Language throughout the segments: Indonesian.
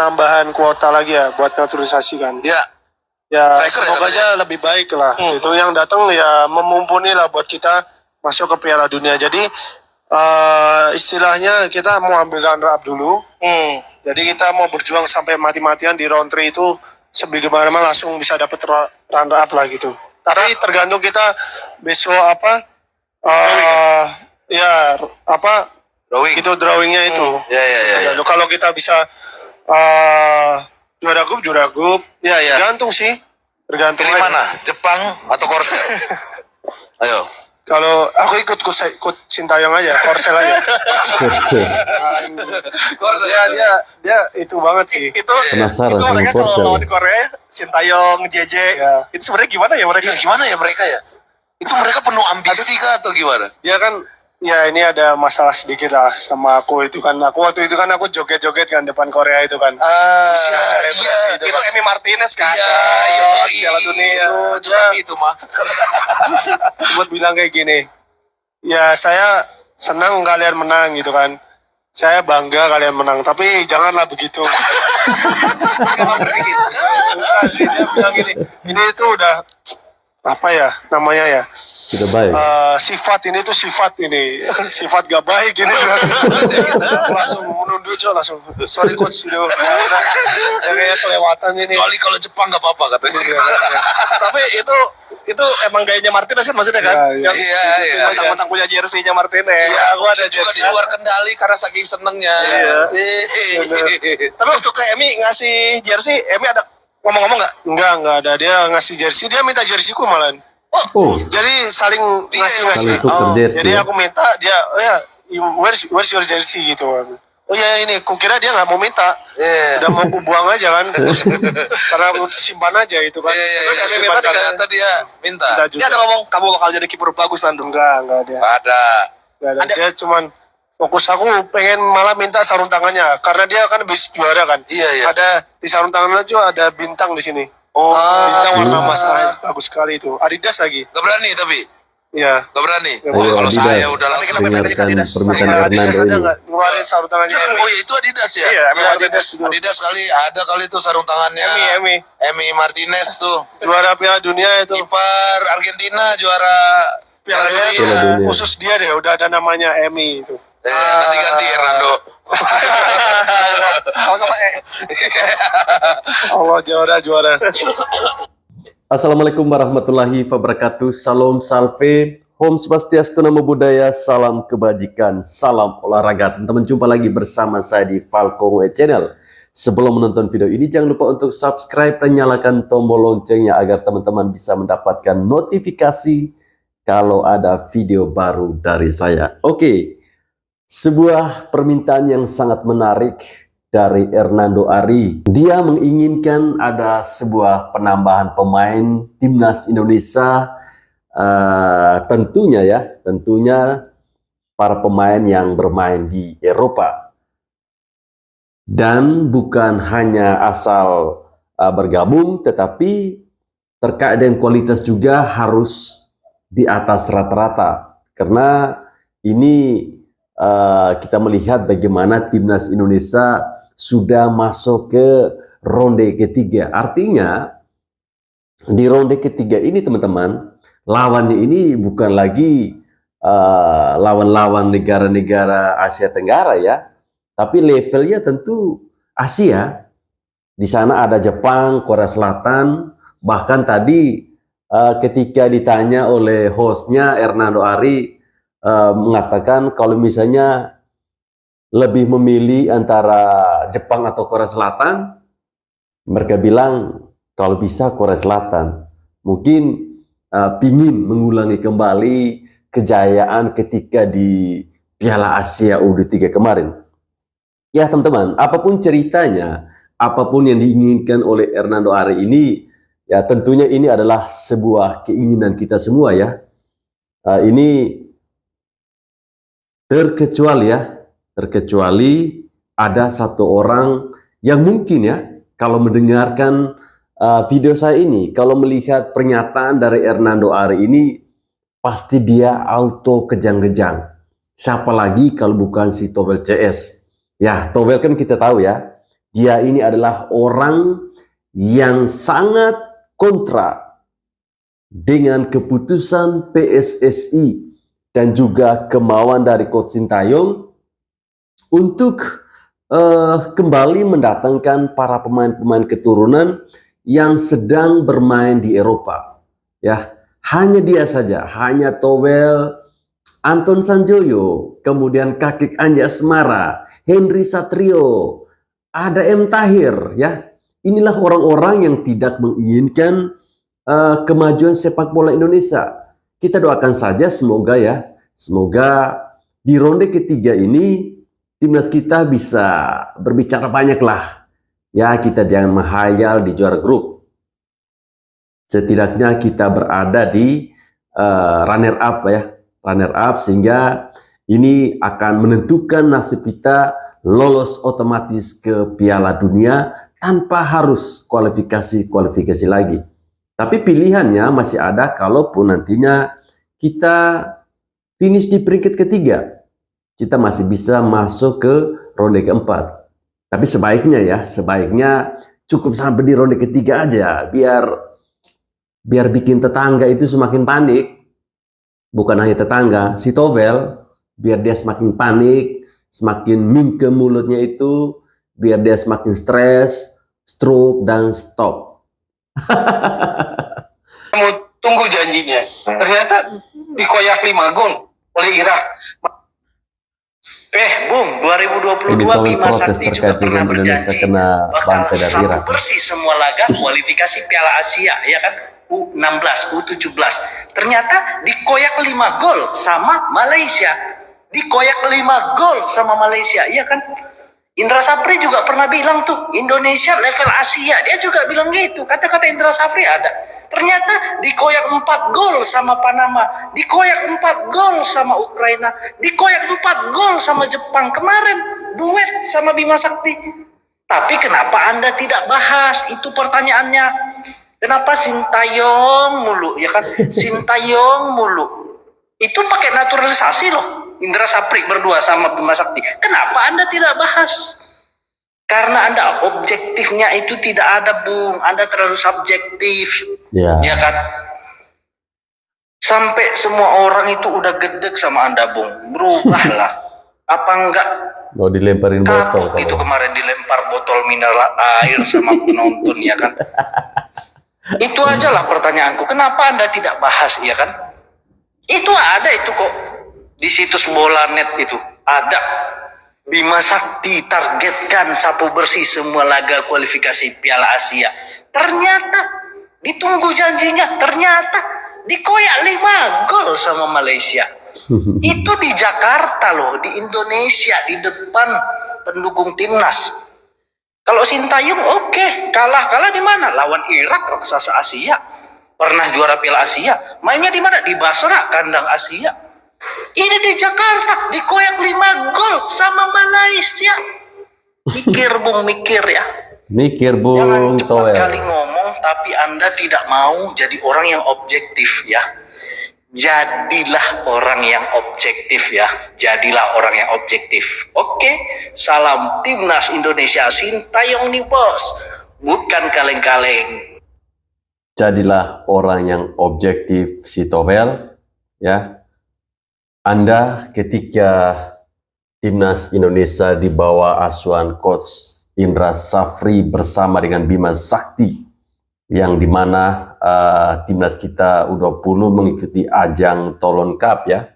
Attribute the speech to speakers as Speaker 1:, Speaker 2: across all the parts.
Speaker 1: Nambahan kuota lagi ya buat naturalisasi kan.
Speaker 2: Ya.
Speaker 1: Ya
Speaker 2: Striker
Speaker 1: semoga aja lebih baik lah. Itu yang datang ya memumpuni lah buat kita masuk ke Piala Dunia. Jadi istilahnya kita mau ambil runner up dulu. Jadi kita mau berjuang sampai mati-matian di round 3 itu sebagaimana langsung bisa dapat runner up lah gitu. Tapi tergantung kita besok apa ya apa
Speaker 2: Drawing.
Speaker 1: itu drawingnya itu.
Speaker 2: Ya.
Speaker 1: Kalau kita bisa juara grup
Speaker 2: Ya.
Speaker 1: tergantung sih, tergantung
Speaker 2: Pilih mana? Jepang atau Korsel? Ayo.
Speaker 1: Kalau aku ikut Sintayong aja, Korsel aja.
Speaker 2: Korsel.
Speaker 1: Dia itu banget sih.
Speaker 3: Itu
Speaker 4: Penasaran
Speaker 3: itu
Speaker 4: sama
Speaker 3: mereka
Speaker 4: Korsel.
Speaker 3: kalau di Korea Sintayong, JJ
Speaker 1: Ya.
Speaker 3: itu sebenarnya gimana ya mereka?
Speaker 2: Gimana ya mereka ya? Itu mereka penuh ambisi kah atau gimana?
Speaker 1: Dia kan ya ini ada masalah sedikit lah sama aku itu kan. Aku waktu itu kan aku joget-joget kan depan Korea itu kan.
Speaker 2: Iya.
Speaker 1: itu
Speaker 3: Itu
Speaker 1: kan.
Speaker 3: Emi Martinez kan.
Speaker 2: Iya,
Speaker 3: Piala Dunia.
Speaker 2: Itu mah.
Speaker 1: Sempat bilang kayak gini. Ya saya senang kalian menang gitu kan. Saya bangga kalian menang, tapi janganlah begitu. Bukan sih, dia bilang gini, ini itu udah apa ya namanya ya?
Speaker 4: Sudah baik.
Speaker 1: Sifat ini tuh sifat sifat gak baik ini. Langsung menunduk langsung. Sorry coach, ya kayak kelewatan ini.
Speaker 2: Kecuali kalau Jepang nggak apa-apa katanya.
Speaker 3: Tapi itu emang gayanya Martinez kan maksudnya kan?
Speaker 1: Iya,
Speaker 2: iya.
Speaker 3: Mentang-mentang punya jersey-nya Martinez.
Speaker 2: Iya,
Speaker 1: aku ada
Speaker 2: juga di
Speaker 1: jersey.
Speaker 2: luar kendali karena saking senengnya.
Speaker 1: Iya.
Speaker 3: Tapi waktu ke Emi ngasih jersey, Emi ada ngomong-ngomong nggak?
Speaker 1: Enggak ada, dia ngasih jersey, dia minta jerseyku malahan.
Speaker 4: Oh,
Speaker 1: Jadi saling ngasih.
Speaker 4: saling tukar jersey.
Speaker 1: Jadi
Speaker 4: Ya.
Speaker 1: aku minta dia, oh ya, where's your jersey gitu. Oh ya ini, kukira dia nggak mau minta, udah mau ku buang aja kan, karena aku simpan aja itu kan.
Speaker 2: Terus
Speaker 1: Terus
Speaker 2: Emi minta ternyata dia minta.
Speaker 3: Dia ada ngomong kamu bakal jadi kiper bagus Nando.
Speaker 1: Enggak dia.
Speaker 2: Ada.
Speaker 1: Nggak ada. Dia cuman fokus, aku pengen malah minta sarung tangannya, karena dia kan habis juara kan.
Speaker 2: Iya.
Speaker 1: Ada di sarung tangannya juga ada bintang di sini.
Speaker 2: Oh.
Speaker 1: Bintang warna emas, bagus sekali itu. Adidas lagi.
Speaker 2: Gak berani tapi.
Speaker 1: Iya.
Speaker 2: Gak berani.
Speaker 1: Ayo,
Speaker 2: Wah, kalau
Speaker 4: Adidas.
Speaker 2: saya udah langsung.
Speaker 3: Kita minta
Speaker 4: Dengarkan
Speaker 3: Adidas.
Speaker 4: permintaan
Speaker 1: Iya, Adidas
Speaker 4: Hernando
Speaker 1: ada
Speaker 4: ini.
Speaker 1: nggak ngeluarin sarung tangannya?
Speaker 2: Oh ya itu Adidas ya?
Speaker 3: Iya, Emi
Speaker 1: Iya,
Speaker 3: Martinez.
Speaker 1: Adidas.
Speaker 2: Adidas kali ada kali itu sarung tangannya.
Speaker 1: Emi.
Speaker 2: Emi Martinez tuh.
Speaker 1: Juara Piala Dunia itu.
Speaker 2: Kiper Argentina juara
Speaker 1: Piala
Speaker 2: Dunia.
Speaker 4: Dunia.
Speaker 1: Khusus dia deh, udah ada namanya Emi itu.
Speaker 2: Nanti ganti Hernando.
Speaker 3: Sama-sama
Speaker 1: Allah juara.
Speaker 4: Assalamualaikum warahmatullahi wabarakatuh. Salam salve, Om Swastiastu, Namo Buddhaya, salam kebajikan, salam olahraga. Teman-teman, jumpa lagi bersama saya di Falcon Channel. Sebelum menonton video ini, jangan lupa untuk subscribe dan nyalakan tombol loncengnya agar teman-teman bisa mendapatkan notifikasi kalau ada video baru dari saya. Oke, sebuah permintaan yang sangat menarik dari Hernando Ari. Dia menginginkan ada sebuah penambahan pemain timnas Indonesia, tentunya para pemain yang bermain di Eropa. Dan bukan hanya asal bergabung, tetapi terkait dengan kualitas juga harus di atas rata-rata. Karena ini kita melihat bagaimana timnas Indonesia sudah masuk ke ronde ketiga. Artinya di ronde ketiga ini teman-teman, lawannya ini bukan lagi lawan-lawan negara-negara Asia Tenggara ya, tapi levelnya tentu Asia. Di sana ada Jepang, Korea Selatan, bahkan tadi ketika ditanya oleh hostnya Hernando Ari mengatakan kalau misalnya lebih memilih antara Jepang atau Korea Selatan, mereka bilang kalau bisa Korea Selatan. Mungkin pingin mengulangi kembali kejayaan ketika di Piala Asia U23 kemarin. Ya teman-teman, apapun ceritanya, apapun yang diinginkan oleh Hernando Ari ini, ya tentunya ini adalah sebuah keinginan kita semua ya. Ini terkecuali ada satu orang yang mungkin ya, kalau mendengarkan video saya ini, kalau melihat pernyataan dari Hernando Ari ini, pasti dia auto kejang-kejang. Siapa lagi kalau bukan si Towel CS. Ya, Towel kan kita tahu ya, dia ini adalah orang yang sangat kontra dengan keputusan PSSI dan juga kemauan dari Coach Sintayong untuk kembali mendatangkan para pemain-pemain keturunan yang sedang bermain di Eropa. Ya, hanya dia saja, hanya Towel, Anton Sanjoyo, kemudian Kakik Anjasmara, Henry Satrio, ada M. Tahir, ya. Inilah orang-orang yang tidak menginginkan kemajuan sepak bola Indonesia. Kita doakan saja semoga ya, semoga di ronde ketiga ini timnas kita bisa berbicara banyak lah. Ya, kita jangan menghayal di juara grup. Setidaknya kita berada di runner up ya, runner up, sehingga ini akan menentukan nasib kita lolos otomatis ke Piala Dunia tanpa harus kualifikasi lagi. Tapi pilihannya masih ada kalaupun nantinya kita finish di peringkat ketiga. Kita masih bisa masuk ke ronde keempat. Tapi sebaiknya cukup sampai di ronde ketiga aja, biar bikin tetangga itu semakin panik. Bukan hanya tetangga, si Towel, biar dia semakin panik, semakin mingkem mulutnya itu, biar dia semakin stres, stroke, dan stop.
Speaker 2: Mau tunggu janjinya. Ternyata dikoyak 5 gol oleh Irak.
Speaker 5: Bung, 2022
Speaker 4: Ini Towel
Speaker 5: Bima
Speaker 4: protes
Speaker 5: Sakti juga
Speaker 4: terkait
Speaker 5: pernah
Speaker 4: dengan Indonesia
Speaker 5: berjanji
Speaker 4: kena
Speaker 5: bakal
Speaker 4: bantai dari
Speaker 5: satu
Speaker 4: Irak.
Speaker 5: bersih semua laga kualifikasi Piala Asia, ya kan? U16, U17. Ternyata dikoyak 5 gol sama Malaysia. Dikoyak 5 gol sama Malaysia, iya kan? Indra Safri juga pernah bilang tuh, Indonesia level Asia. Dia juga bilang gitu. Kata-kata Indra Safri ada. Ternyata dikoyak 4 gol sama Panama. Dikoyak 4 gol sama Ukraina. Dikoyak 4 gol sama Jepang. Kemarin duet sama Bima Sakti. Tapi kenapa Anda tidak bahas? Itu pertanyaannya. Kenapa Sintayong mulu, ya kan? Sintayong mulu. Itu pakai naturalisasi loh. Indra Sapri berdua sama Bima Sakti. Kenapa Anda tidak bahas? Karena Anda objektifnya itu tidak ada, Bung. Anda terlalu subjektif.
Speaker 4: Ya.
Speaker 5: Ya kan? Sampai semua orang itu udah gedek sama Anda, Bung. Berubahlah. Apa enggak?
Speaker 4: Mau dilemparin botol.
Speaker 5: Kapok itu kemarin dilempar botol mineral air sama penonton, ya kan? Itu aja lah pertanyaanku. Kenapa Anda tidak bahas, ya kan? Itu ada itu kok. Di situs Bola.net itu ada. Bima Sakti targetkan sapu bersih semua laga kualifikasi Piala Asia. Ternyata ditunggu janjinya, ternyata dikoyak 5 gol sama Malaysia. Itu di Jakarta loh, di Indonesia, di depan pendukung timnas. Kalau Sintayong oke, kalah di mana? Lawan Irak, raksasa Asia. Pernah juara Piala Asia. Mainnya di mana? Di Basra, kandang Asia. Ini di Jakarta dikoyak 5 gol sama Malaysia. Mikir, Bung, mikir ya.
Speaker 4: Mikir,
Speaker 5: Jangan
Speaker 4: Bung
Speaker 5: cepat
Speaker 4: Towel.
Speaker 5: kali ngomong tapi Anda tidak mau jadi orang yang objektif ya. Jadilah orang yang objektif ya. Jadilah orang yang objektif. Oke, salam Timnas Indonesia. Sintayong nih bos, bukan kaleng-kaleng.
Speaker 4: Jadilah orang yang objektif, si Towel, ya. Anda ketika Timnas Indonesia di bawah asuhan Coach Indra Safri bersama dengan Bima Sakti, yang dimana Timnas kita U20 mengikuti ajang Toulon Cup ya,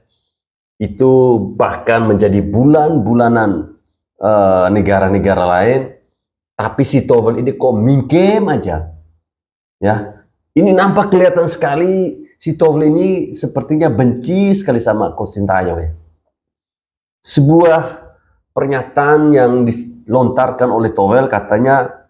Speaker 4: itu bahkan menjadi bulan-bulanan negara-negara lain, tapi si Towel ini kok mingkem aja ya. Ini nampak kelihatan sekali si Towel ini sepertinya benci sekali sama Coach Sintayong ya. Sebuah pernyataan yang dilontarkan oleh Towel, katanya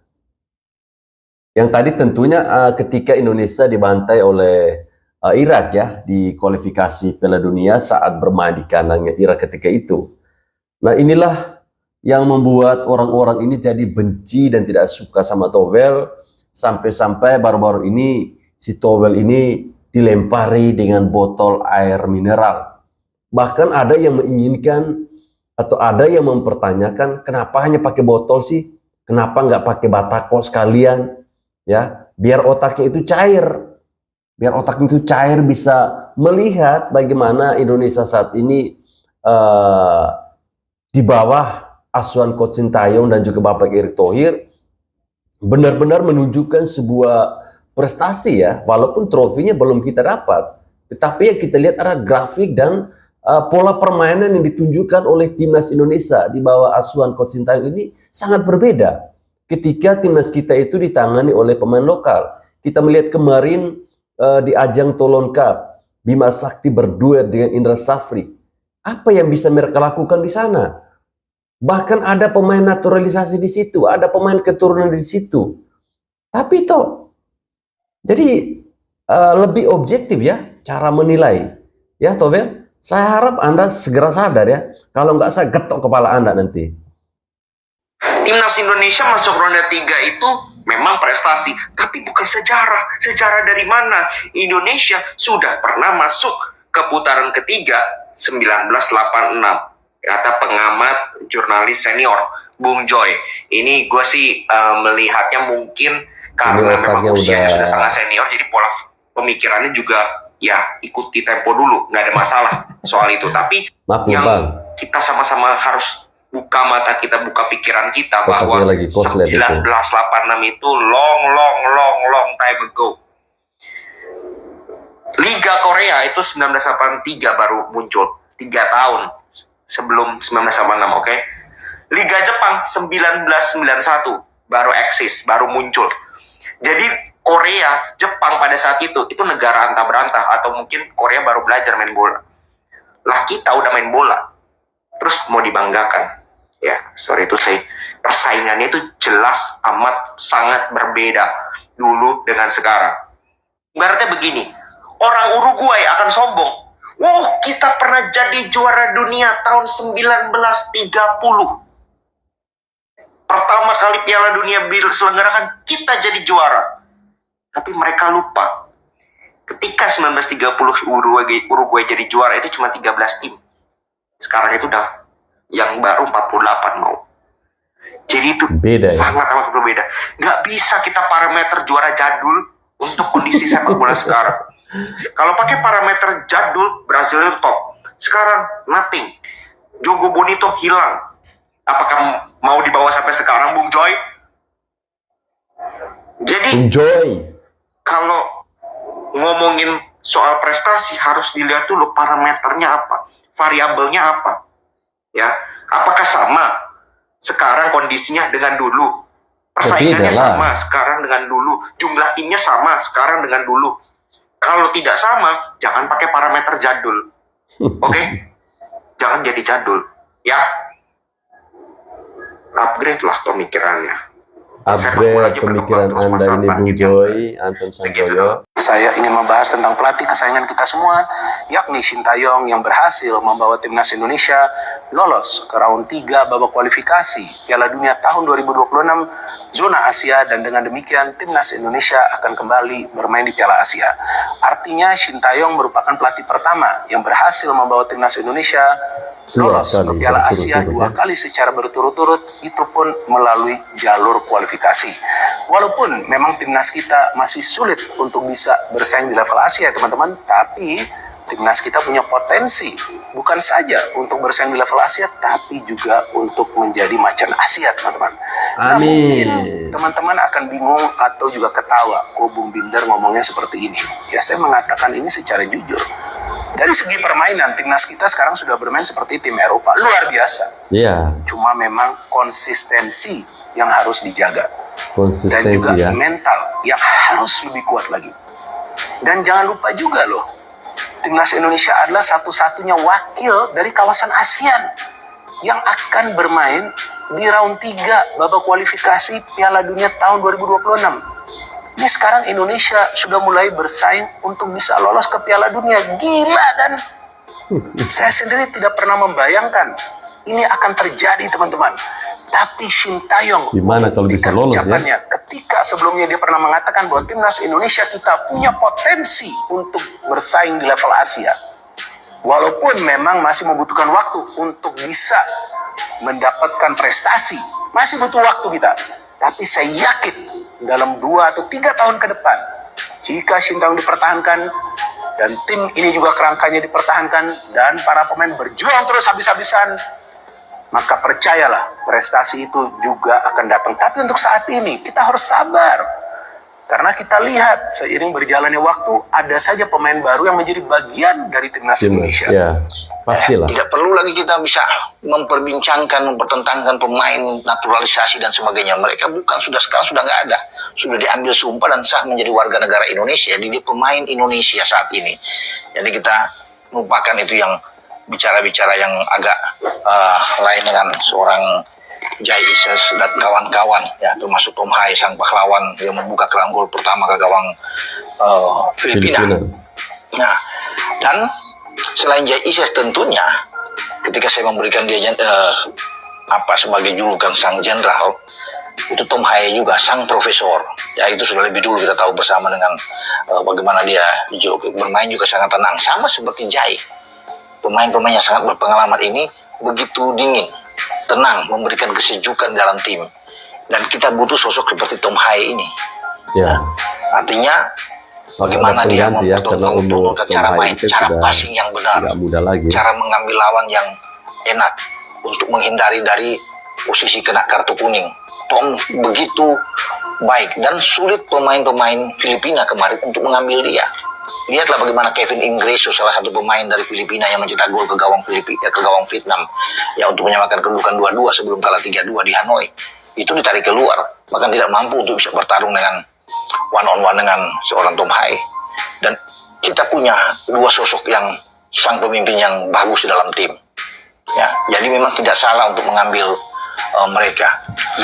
Speaker 4: yang tadi tentunya ketika Indonesia dibantai oleh Irak ya di kualifikasi Piala Dunia saat bermain di kandangnya Irak ketika itu. Nah, inilah yang membuat orang-orang ini jadi benci dan tidak suka sama Towel, sampai-sampai baru-baru ini si Towel ini dilempari dengan botol air mineral. Bahkan ada yang menginginkan atau ada yang mempertanyakan kenapa hanya pakai botol sih? Kenapa nggak pakai batako sekalian? Ya, biar otaknya itu cair. Biar otaknya itu cair, bisa melihat bagaimana Indonesia saat ini di bawah asuhan Coach Sintayong dan juga Bapak Erick Thohir benar-benar menunjukkan sebuah prestasi ya, walaupun trofinya belum kita dapat. Tetapi yang kita lihat ada grafik dan pola permainan yang ditunjukkan oleh timnas Indonesia di bawah asuhan Coach Sintayong ini sangat berbeda. Ketika timnas kita itu ditangani oleh pemain lokal, kita melihat kemarin di ajang Toulon Cup, Bima Sakti berduet dengan Indra Safri. Apa yang bisa mereka lakukan di sana? Bahkan ada pemain naturalisasi di situ, ada pemain keturunan di situ. Tapi toh, jadi lebih objektif ya cara menilai. Ya, Tovel, saya harap Anda segera sadar ya. Kalau nggak, saya getok kepala Anda nanti.
Speaker 2: Timnas Indonesia masuk ronde 3 itu memang prestasi, tapi bukan sejarah. Sejarah dari mana? Indonesia sudah pernah masuk ke putaran ketiga 1986. Kata pengamat jurnalis senior Bung Joy. Ini gue sih melihatnya mungkin karena memang usianya sudah sangat senior, jadi pola pemikirannya juga ya ikuti tempo dulu, nggak ada masalah soal itu. Tapi yang kita sama-sama harus buka mata kita, buka pikiran kita bahwa 1986 itu long time ago. Liga Korea itu 1983 baru muncul, 3 tahun sebelum 1986, oke? Liga Jepang 1991 baru eksis, baru muncul. Jadi Korea, Jepang pada saat itu negara antah berantah, atau mungkin Korea baru belajar main bola. Lah kita udah main bola, terus mau dibanggakan. Ya, sorry itu saya, persaingannya itu jelas amat sangat berbeda dulu dengan sekarang. Ibaratnya begini, orang Uruguay akan sombong. Wah, kita pernah jadi juara dunia tahun 1930. Pertama kali Piala Dunia diselenggarakan, kita jadi juara. Tapi mereka lupa, ketika 1930 Uruguay jadi juara itu cuma 13 tim. Sekarang itu udah yang baru 48 mau. Jadi itu beda, sangat amat berbeda. Nggak bisa kita parameter juara jadul untuk kondisi sepak bola sekarang. Kalau pakai parameter jadul, Brazil itu top. Sekarang nothing. Jogo Bonito hilang. Apakah mau dibawa sampai sekarang, Bung Joy? Jadi kalau ngomongin soal prestasi harus dilihat dulu parameternya apa, variabelnya apa. Ya, apakah sama sekarang kondisinya dengan dulu? Persaingannya sama sekarang dengan dulu, jumlah timnya sama sekarang dengan dulu. Kalau tidak sama, jangan pakai parameter jadul. Oke? Jangan jadi jadul. Ya. Upgrade lah pemikirannya.
Speaker 4: Upgrade pemikiran Anda ini, Bung Joy, Anton Sanjoyo.
Speaker 3: Saya ingin membahas tentang pelatih kesayangan kita semua, yakni Sintayong, yang berhasil membawa timnas Indonesia lolos ke round 3 babak kualifikasi Piala Dunia tahun 2026 zona Asia, dan dengan demikian timnas Indonesia akan kembali bermain di Piala Asia. Artinya Sintayong merupakan pelatih pertama yang berhasil membawa timnas Indonesia lolos ke Piala Asia 2 kali secara berturut-turut, itu pun melalui jalur kualifikasi. Walaupun memang timnas kita masih sulit untuk bisa bersaing di level Asia, teman-teman, tapi timnas kita punya potensi bukan saja untuk bersaing di level Asia, tapi juga untuk menjadi macan Asia, teman-teman. Nah, mungkin teman-teman akan bingung atau juga ketawa, kok Bung Binder ngomongnya seperti ini. Ya, saya mengatakan ini secara jujur. Dari segi permainan, timnas kita sekarang sudah bermain seperti tim Eropa, luar biasa.
Speaker 4: Iya.
Speaker 3: Cuma memang konsistensi yang harus dijaga.
Speaker 4: Konsistensi,
Speaker 3: dan juga
Speaker 4: ya,
Speaker 3: mental yang harus lebih kuat lagi. Dan jangan lupa juga loh, timnas Indonesia adalah satu-satunya wakil dari kawasan ASEAN yang akan bermain di round 3 babak kualifikasi Piala Dunia tahun 2026. Ini sekarang Indonesia sudah mulai bersaing untuk bisa lolos ke Piala Dunia. Gila kan? Saya sendiri tidak pernah membayangkan ini akan terjadi, teman-teman. Tapi Sintayong,
Speaker 4: gimana kalau bisa lolos ya?
Speaker 3: Ketika sebelumnya dia pernah mengatakan bahwa timnas Indonesia kita punya potensi untuk bersaing di level Asia. Walaupun memang masih membutuhkan waktu untuk bisa mendapatkan prestasi, masih butuh waktu kita. Tapi saya yakin dalam 2 atau 3 tahun ke depan, jika Sintayong dipertahankan dan tim ini juga kerangkanya dipertahankan dan para pemain berjuang terus habis-habisan, maka percayalah prestasi itu juga akan datang. Tapi untuk saat ini kita harus sabar, karena kita lihat seiring berjalannya waktu ada saja pemain baru yang menjadi bagian dari timnas Indonesia.
Speaker 4: Ya, pastilah.
Speaker 6: Tidak perlu lagi kita bisa memperbincangkan, mempertentangkan pemain naturalisasi dan sebagainya. Mereka sekarang sudah nggak ada. Sudah diambil sumpah dan sah menjadi warga negara Indonesia. Jadi dia pemain Indonesia saat ini. Jadi kita lupakan itu yang bicara-bicara yang agak lain dengan seorang Jai Ises dan kawan-kawan, ya, termasuk Tom Hai sang pahlawan yang membuka keran gol pertama ke gawang Filipina. Nah, dan selain Jai Ises tentunya, ketika saya memberikan dia sebagai julukan sang jenderal, itu Tom Hai juga sang profesor. Ya, itu sudah lebih dulu kita tahu bersama dengan bagaimana dia bermain juga sangat tenang, sama seperti Jai. Pemain-pemain yang sangat berpengalaman ini begitu dingin, tenang, memberikan kesejukan dalam tim. Dan kita butuh sosok seperti Tom Hai ini.
Speaker 4: Ya.
Speaker 6: Artinya bagaimana dia mempertontonkan cara main, cara passing yang benar, cara mengambil lawan yang enak untuk menghindari dari posisi kena kartu kuning. Tom begitu baik dan sulit pemain-pemain Filipina kemarin untuk mengambil dia. Lihatlah bagaimana Kevin Ingreso, salah satu pemain dari Filipina yang mencetak gol ke gawang Vietnam, ya, untuk menyamakan kedudukan 2-2 sebelum kalah 3-2 di Hanoi. Itu ditarik keluar, bahkan tidak mampu untuk bisa bertarung dengan one on one dengan seorang Tom Hai. Dan kita punya 2 sosok yang sang pemimpin yang bagus dalam tim. Ya, jadi memang tidak salah untuk mengambil mereka.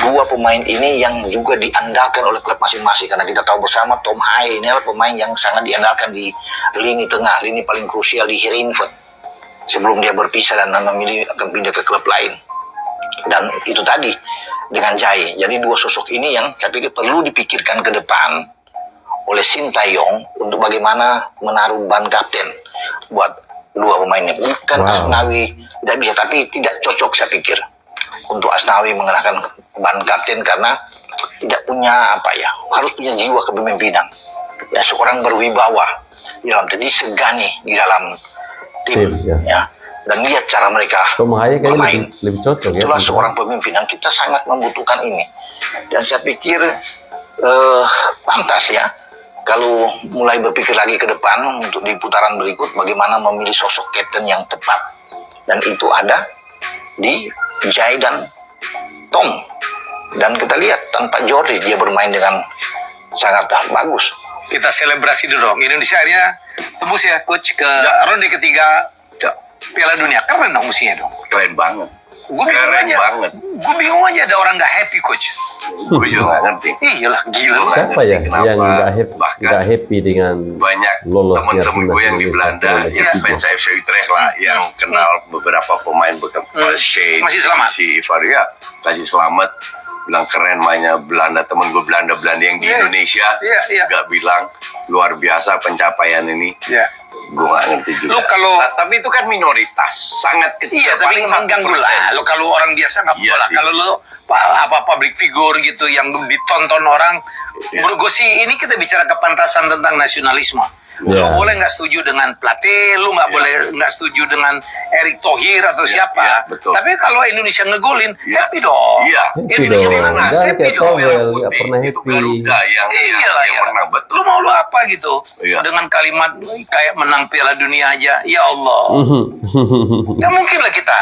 Speaker 6: 2 pemain ini yang juga diandalkan oleh klub masing-masing, karena kita tahu bersama Tom Hai ini adalah pemain yang sangat diandalkan di lini tengah, lini paling krusial di Heerenveen sebelum dia berpisah dan memilih akan pindah ke klub lain. Dan itu tadi dengan Jai. Jadi 2 sosok ini yang saya pikir perlu dipikirkan ke depan oleh Sintayong untuk bagaimana menaruh ban kapten buat 2 pemain ini. Bukan Asnawi tidak bisa, tapi tidak cocok saya pikir untuk Asnawi mengenakan ban kapten karena tidak punya harus punya jiwa kepemimpinan. Ya, seorang berwibawa di dalam tim, disegani di dalam tim, ya. Dan lihat cara mereka bermain.
Speaker 4: Lebih cocok, ya.
Speaker 6: Itulah seorang pemimpin yang kita sangat membutuhkan ini. Dan saya pikir pantas ya kalau mulai berpikir lagi ke depan untuk di putaran berikut bagaimana memilih sosok kapten yang tepat. Dan itu ada di Jai dan Tom. Dan kita lihat tanpa Jordi dia bermain dengan sangat bagus.
Speaker 5: Kita selebrasi dulu dong. Indonesia akhirnya tembus ya coach ke ronde ketiga Piala Dunia. Keren dong musiknya dong.
Speaker 7: Keren banget.
Speaker 5: Gue bingung aja ada orang nggak happy coach.
Speaker 7: Gue juga nggak ngerti.
Speaker 5: Iyalah gila.
Speaker 4: Siapa ya yang nggak happy dengan
Speaker 7: banyak
Speaker 4: lolosnya
Speaker 7: teman-teman gue yang di Belanda, yang fans FC Utrecht lah, yang kenal beberapa pemain Shane,
Speaker 5: masih selamat.
Speaker 7: si Ivar ya, kasih selamat, bilang keren mainnya Belanda. Temen gue Belanda yang di Indonesia nggak bilang luar biasa pencapaian ini. Gue nggak ngerti juga.
Speaker 5: Lo kalau
Speaker 7: tapi itu kan minoritas, sangat kecil.
Speaker 5: iya, tapi mengganggu lah. Lo kalau orang biasa nggak
Speaker 7: Iya
Speaker 5: bola.
Speaker 7: sih.
Speaker 5: Kalau lo public figure gitu yang ditonton orang, menurut gue sih ini kita bicara kepantasan tentang nasionalisme. Lo boleh nggak setuju dengan Plate, lo nggak boleh nggak setuju dengan Erick Thohir atau siapa.
Speaker 7: Betul.
Speaker 5: Tapi kalau Indonesia ngegolin, happy dong.
Speaker 7: Iya.
Speaker 5: Indonesia
Speaker 4: dong.
Speaker 5: menang,
Speaker 4: Jangan
Speaker 5: happy
Speaker 4: kayak
Speaker 5: dong.
Speaker 4: Towel, nggak pernah
Speaker 7: Itu
Speaker 4: happy.
Speaker 7: Garuda yang menang, betul.
Speaker 5: Lu mau lu apa gitu?
Speaker 7: Iya.
Speaker 5: Dengan kalimat kayak menang Piala Dunia aja, ya Allah. Gak mungkin lah kita.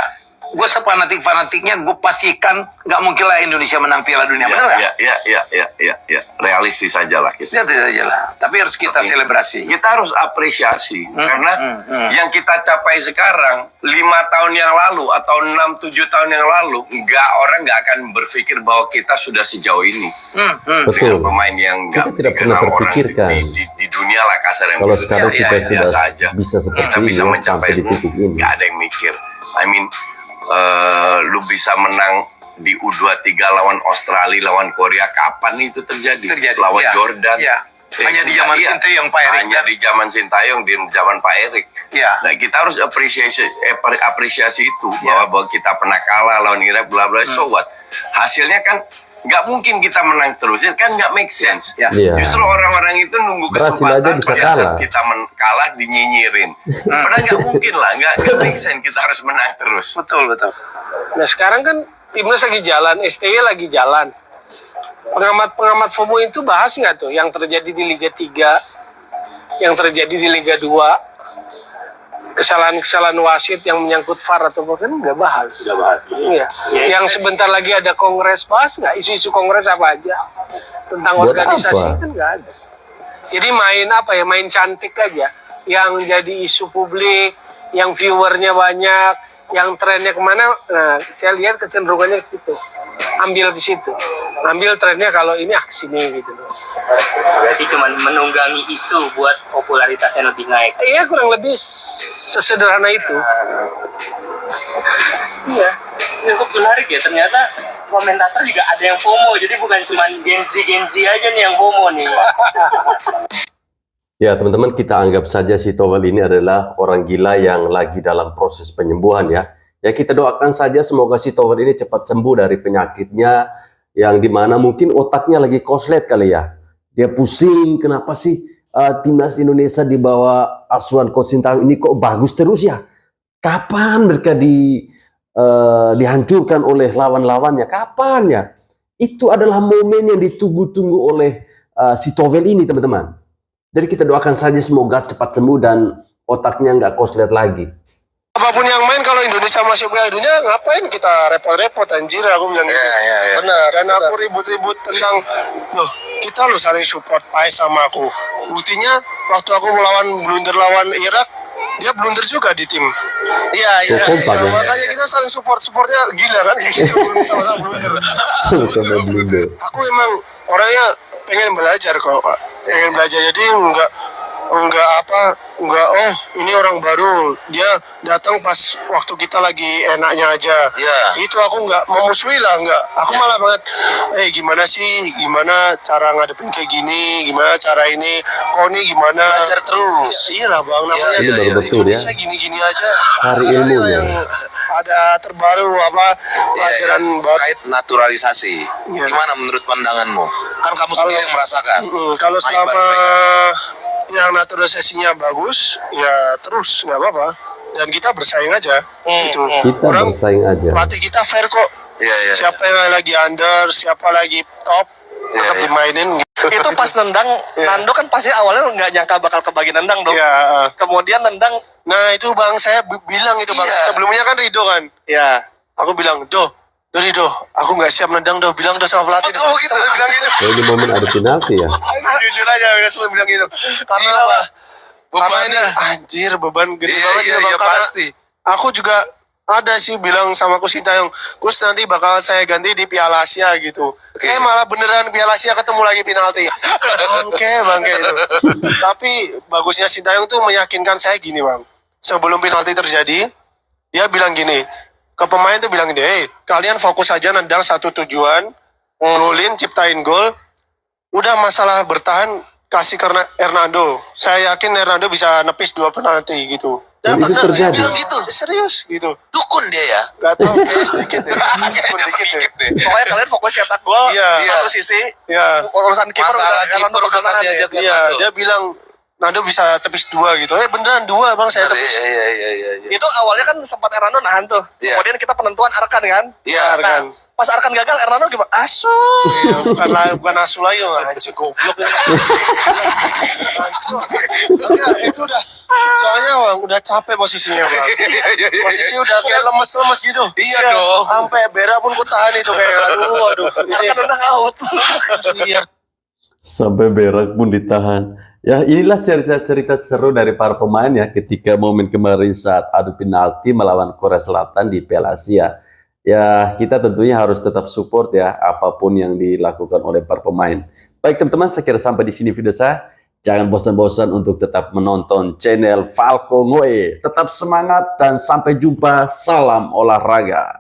Speaker 5: Gue sepanatik-fanatiknya, gue pastikan gak mungkin lah Indonesia menang Piala Dunia. Bener gak?
Speaker 7: Ya. Realistis aja lah kita.
Speaker 5: Lihat aja lah. Tapi harus kita selebrasi.
Speaker 7: Kita harus apresiasi karena yang kita capai sekarang 5 tahun yang lalu atau 6-7 tahun yang lalu orang nggak akan berpikir bahwa kita sudah sejauh ini
Speaker 4: Betul.
Speaker 7: dengan pemain yang
Speaker 4: Kita
Speaker 7: nggak
Speaker 4: tidak pernah
Speaker 7: dikenal orang
Speaker 4: terpikirkan.
Speaker 7: di dunia lah kasar yang
Speaker 4: Kalau
Speaker 7: begitu.
Speaker 4: sekarang kita
Speaker 7: biasa
Speaker 4: sudah
Speaker 7: aja.
Speaker 4: bisa seperti
Speaker 7: Kita bisa
Speaker 4: ini,
Speaker 7: mencapai
Speaker 4: sampai di titik ini.
Speaker 7: nggak ada yang mikir. Lu bisa menang di U23 lawan Australia, lawan Korea, kapan itu terjadi? Lawan Jordan.
Speaker 5: Iya. Hanya di zaman Sintayong, Pak Erik.
Speaker 7: Hanya di zaman Sintayong, di zaman Pak Erik.
Speaker 5: Iya.
Speaker 7: Nah, kita harus apresiasi itu bahwa kita pernah kalah lawan Irak, bla bla. So what? Hasilnya kan nggak mungkin kita menang terus, kan nggak make sense.
Speaker 4: Iya.
Speaker 7: Justru orang-orang itu nunggu
Speaker 4: Brasil aja
Speaker 7: kesempatan
Speaker 4: bisa
Speaker 7: pada saat
Speaker 4: kalah.
Speaker 7: kita kalah dinyinyirin. Padahal nggak mungkin lah, nggak make sense kita harus menang terus.
Speaker 1: Betul. Nah sekarang kan timnas lagi jalan, STY lagi jalan. Pengamat FOMO itu bahas nggak tuh yang terjadi di Liga 3, yang terjadi di Liga 2, kesalahan-kesalahan wasit yang menyangkut VAR atau bukan, nggak bahas. Iya. Yang sebentar lagi ada kongres, bahas nggak isu-isu kongres apa aja tentang
Speaker 4: Buat
Speaker 1: organisasi
Speaker 4: apa?
Speaker 1: kan nggak ada. Jadi main cantik aja, yang jadi isu publik, yang viewernya banyak, yang trennya kemana. Nah, saya lihat kecenderungannya ke situ, ambil di situ, ambil trennya kalau ini sini gitu.
Speaker 8: Berarti cuma menunggangi isu buat popularitasnya lebih naik.
Speaker 1: Iya kurang lebih sesederhana itu.
Speaker 8: Iya. Ini kok menarik ya, ternyata komentator juga ada yang FOMO, jadi bukan cuma Gen Z aja nih yang FOMO nih.
Speaker 4: Ya teman-teman, kita anggap saja si Towel ini adalah orang gila yang lagi dalam proses penyembuhan ya. Ya kita doakan saja semoga si Towel ini cepat sembuh dari penyakitnya, yang dimana mungkin otaknya lagi koslet kali ya. Dia pusing, kenapa sih timnas Indonesia di bawah asuhan Coach Sintayong ini kok bagus terus ya? Kapan mereka dihancurkan oleh lawan-lawannya? Kapan ya? Itu adalah momen yang ditunggu-tunggu oleh si Towel ini teman-teman. Jadi kita doakan saja semoga cepat sembuh dan otaknya nggak koslet lagi.
Speaker 1: Apapun yang main, kalau Indonesia masuk Piala Dunia, ngapain kita repot-repot anjir, aku bilang gitu. Benar. Dan aku ribut-ribut tentang, loh kita loh saling support Pai sama aku. Buktinya waktu aku melawan blunder lawan Irak, dia blunder juga di tim. Iya.
Speaker 4: Kompak, ya.
Speaker 1: Makanya kita saling supportnya gila kan, kayak gitu sama-sama blunder.
Speaker 4: Sama blunder.
Speaker 1: Aku emang orangnya pengen belajar kok, Pak. Pengen belajar, jadi enggak oh ini orang baru, dia datang pas waktu kita lagi enaknya aja. Itu aku nggak memusuhi lah, nggak. Aku malah banget, gimana cara ngadepin kayak gini, gimana cara ini, kok ini gimana. Belajar terus. Iya lah bang, namanya
Speaker 4: Ini baru betul ya.
Speaker 1: bisa gini-gini aja.
Speaker 4: Cari
Speaker 1: Cari
Speaker 4: ilmunya.
Speaker 1: lah yang ada terbaru pelajaran baru.
Speaker 6: Terkait naturalisasi,
Speaker 1: Iya.
Speaker 6: gimana menurut pandanganmu? Kan kamu sendiri yang merasakan.
Speaker 1: Kalau
Speaker 6: Baik,
Speaker 1: selama
Speaker 6: baik.
Speaker 1: yang naturalisasinya bagus, ya terus nggak apa-apa. Dan kita bersaing aja, gitu.
Speaker 4: Kita
Speaker 1: Orang
Speaker 4: bersaing aja.
Speaker 1: pelatih kita fair kok.
Speaker 6: Iya.
Speaker 1: Siapa yang lagi under, siapa lagi top, tetap dimainin.
Speaker 9: Itu pas nendang, Nando kan pasti awalnya nggak nyangka bakal kebagi nendang dong.
Speaker 1: Ya,
Speaker 9: Kemudian nendang,
Speaker 1: nah itu bang, saya bilang itu bang. Sebelumnya kan Rido kan.
Speaker 9: ya.
Speaker 1: Aku bilang, Rido, aku nggak siap nendang bilang sama pelatih.
Speaker 9: Oh gitu.
Speaker 1: Sampai bilang gitu.
Speaker 4: Oh, ini momen ada penalti ya.
Speaker 1: Jujur aja, udah semua bilang gitu. Karena apa? Karena ini anjir beban gede banget ya bang. Karena
Speaker 6: pasti.
Speaker 1: aku juga ada sih bilang sama Coach Sintayong, Coach nanti bakal saya ganti di Piala Asia gitu. Malah beneran Piala Asia ketemu lagi penalti. Bangke itu. Tapi bagusnya Sintayong tuh meyakinkan saya gini bang. Sebelum penalti terjadi, dia bilang gini, ke pemain tuh bilang gini, kalian fokus aja nendang satu tujuan, golin, ciptain gol. Udah masalah bertahan kasih karena Hernando. Saya yakin Hernando bisa nepis 2 penalti gitu.
Speaker 4: Dan itu terjadi.
Speaker 1: Bilang gitu, serius gitu.
Speaker 6: Dukun dia ya.
Speaker 1: Gak tau, kayak sedikit deh.
Speaker 6: Sedikit deh.
Speaker 9: Pokoknya kalian fokus cetak gol,
Speaker 1: Iya.
Speaker 9: satu sisi,
Speaker 1: Ya,
Speaker 9: urusan kiper
Speaker 6: Masalah
Speaker 9: udah Hernando
Speaker 6: kiper
Speaker 9: bakal
Speaker 6: udah kasih
Speaker 9: nahan
Speaker 6: aja
Speaker 9: ya.
Speaker 6: ke
Speaker 1: iya,
Speaker 6: Hernando.
Speaker 1: dia bilang Nando bisa tepis 2 gitu. Beneran 2 bang, saya tepis.
Speaker 6: Iya.
Speaker 9: Itu awalnya kan sempat Hernando nahan tuh.
Speaker 6: Iya.
Speaker 9: Kemudian kita penentuan Arkan kan.
Speaker 6: Iya,
Speaker 1: Arkan.
Speaker 9: Nah, pas Arkan gagal, Hernando gimana? Asu.
Speaker 1: Iya, bukan asu lagi, anjir goblok. Itu udah, soalnya bang, udah capek posisinya bang. Posisi udah kayak lemes-lemes gitu.
Speaker 6: Iya dong.
Speaker 1: Sampai berak pun ku tahan itu kayak aduh.
Speaker 9: Arkan udah out.
Speaker 1: Iya.
Speaker 4: Sampai berak pun ditahan. Ya inilah cerita-cerita seru dari para pemain ya ketika momen kemarin saat adu penalti melawan Korea Selatan di Piala Asia. Ya kita tentunya harus tetap support ya apapun yang dilakukan oleh para pemain. Baik teman-teman, saya kira sampai di sini video saya. Jangan bosan-bosan untuk tetap menonton channel Falco Ngoe. Tetap semangat dan sampai jumpa. Salam olahraga.